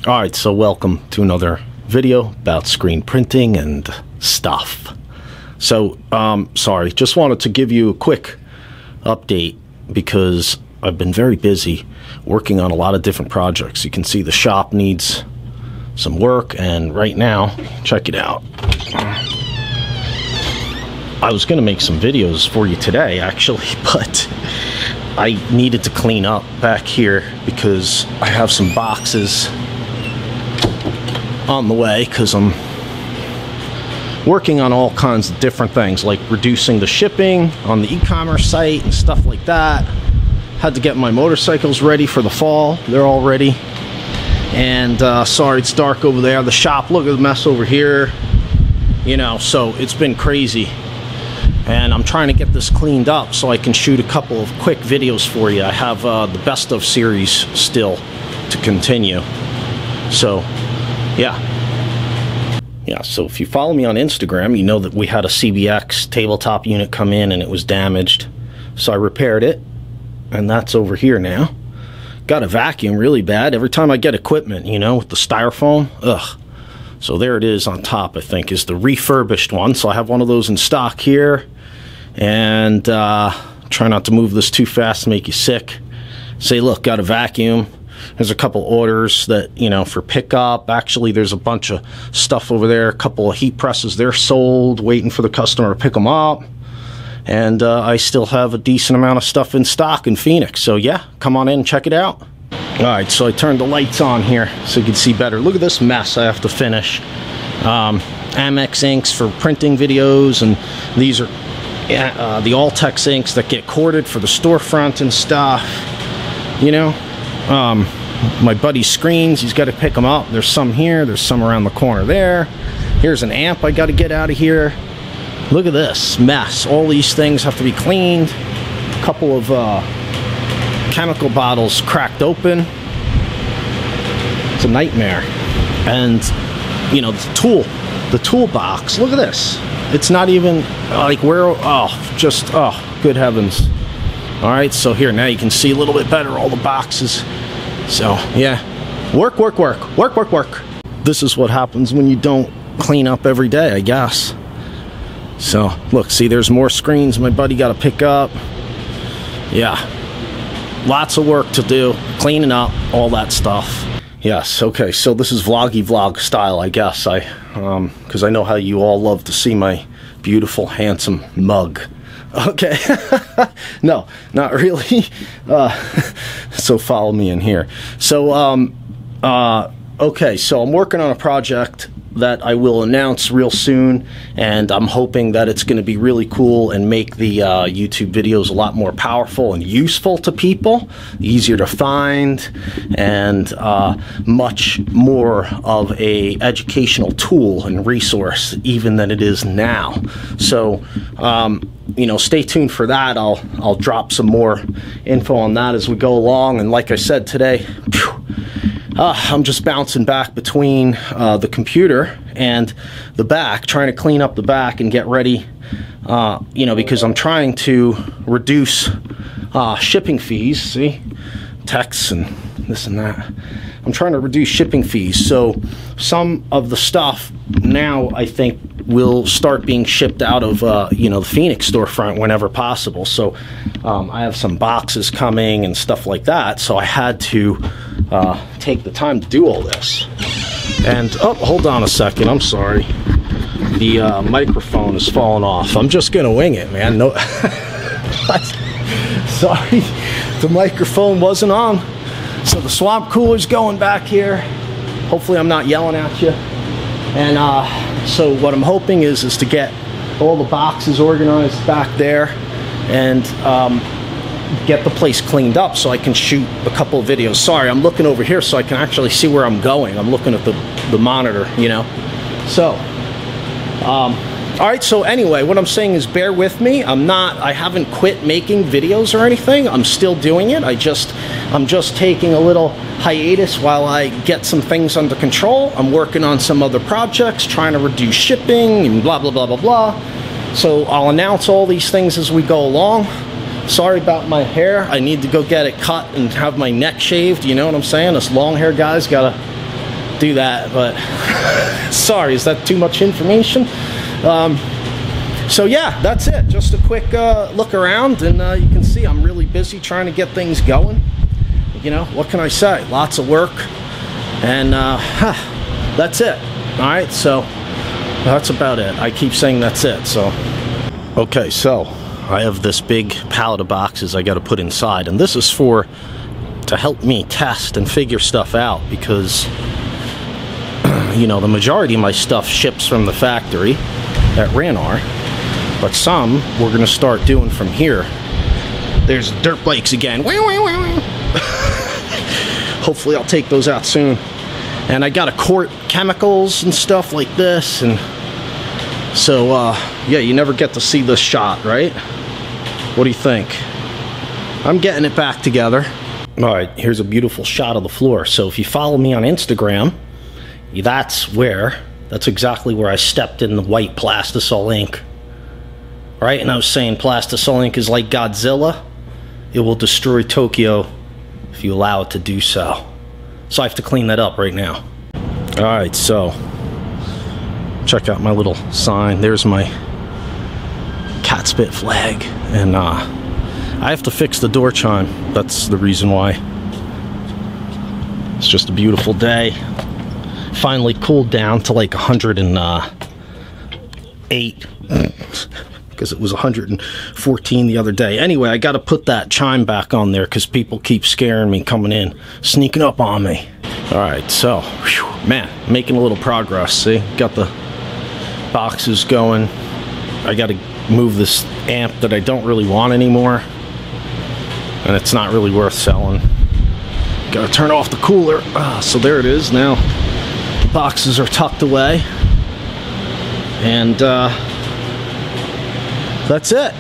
Alright, so welcome to another video about screen printing and stuff. So, sorry, just wanted to give you a quick update because I've been very busy working on a lot of different projects. You can see the shop needs some work, and right now, check it out. I was going to make some videos for you today, actually, but I needed to clean up back here because I have some boxes on the way because I'm working on all kinds of different things, like reducing the shipping on the e-commerce site and stuff like that. Had to get my motorcycles ready for the fall. They're all ready. And sorry it's dark over there. The shop, look at the mess over here. You know, so it's been crazy. And I'm trying to get this cleaned up so I can shoot a couple of quick videos for you. I have the best of series still to continue. So, yeah. Yeah, so if you follow me on Instagram, you know that we had a CBX tabletop unit come in and it was damaged. So I repaired it, and that's over here now. Got a vacuum really bad. Every time I get equipment, you know, with the styrofoam, ugh. So there it is on top, I think, is the refurbished one. So I have one of those in stock here. And try not to move this too fast to make you sick. Say, look, got a vacuum. There's a couple orders that, you know, for pickup. Actually, there's a bunch of stuff over there. A couple of heat presses. They're sold, waiting for the customer to pick them up. And I still have a decent amount of stuff in stock in Phoenix. So, yeah, come on in and check it out. All right, so I turned the lights on here so you can see better. Look at this mess I have to finish. Amex inks for printing videos, and these are the All-Tex inks that get corded for the storefront and stuff. You know, my buddy's screens, he's got to pick them up. There's some here, there's some around the corner there. Here's an amp I got to get out of here. Look at this mess. All these things have to be cleaned. A couple of chemical bottles cracked open. It's a nightmare. And, you know, the toolbox, look at this. It's not even like where, oh, good heavens. All right, so here, now you can see a little bit better all the boxes. So, yeah, work. This is what happens when you don't clean up every day, I guess. So, look, see, there's more screens my buddy got to pick up. Yeah, lots of work to do, cleaning up, all that stuff. Yes, okay, so this is vlog style, I guess, because I know how you all love to see my beautiful, handsome mug. Okay, no, not really, so follow me in here. So, okay, so I'm working on a project that I will announce real soon, and I'm hoping that it's going to be really cool and make the YouTube videos a lot more powerful and useful to people, easier to find, and much more of a educational tool and resource even than it is now. So you know, stay tuned for that. I'll drop some more info on that as we go along. And like I said today, I'm just bouncing back between the computer and the back, trying to clean up the back and get ready, you know, because I'm trying to reduce shipping fees. See, texts and this and that. I'm trying to reduce shipping fees. So some of the stuff now, I think, will start being shipped out of, you know, the Phoenix storefront whenever possible. So I have some boxes coming and stuff like that. So I had to take the time to do all this. And, oh, hold on a second. I'm sorry. The microphone is falling off. I'm just going to wing it, man. No, sorry. The microphone wasn't on. So the swamp cooler's going back here. Hopefully I'm not yelling at you. And so what I'm hoping is to get all the boxes organized back there and get the place cleaned up so I can shoot a couple of videos. Sorry, I'm looking over here so I can actually see where I'm going. I'm looking at the monitor, you know. So, all right, so anyway, what I'm saying is bear with me. I haven't quit making videos or anything. I'm still doing it. I'm just taking a little hiatus while I get some things under control. I'm working on some other projects, trying to reduce shipping and blah, blah, blah, blah, blah. So I'll announce all these things as we go along. Sorry about my hair. I need to go get it cut and have my neck shaved. You know what I'm saying? Us long hair guys gotta do that, but sorry, is that too much information? So yeah, that's it. Just a quick look around, and you can see I'm really busy trying to get things going. You know, what can I say? Lots of work, and that's it. All right, so that's about it. I keep saying that's it. So okay, so I have this big pallet of boxes I got to put inside, and this is to help me test and figure stuff out, because you know, the majority of my stuff ships from the factory at Ranar, but some we're gonna start doing from here. There's dirt bikes again. Hopefully I'll take those out soon. And I gotta quart chemicals and stuff like this, and so yeah, you never get to see this shot, right? What do you think? I'm getting it back together. All right, here's a beautiful shot of the floor. So if you follow me on Instagram, that's exactly where I stepped in the white plastisol ink. Right, and I was saying plastisol ink is like Godzilla. It will destroy Tokyo if you allow it to do so. So I have to clean that up right now. All right, so check out my little sign. There's my Catspit flag, and I have to fix the door chime. That's the reason why. It's just a beautiful day. Finally cooled down to like 108 because it was 114 the other day. Anyway, I got to put that chime back on there because people keep scaring me coming in, sneaking up on me. All right, so whew, man, making a little progress. See, got the boxes going. I got to move this amp that I don't really want anymore, and it's not really worth selling. Got to turn off the cooler. So there it is now. The boxes are tucked away, and that's it.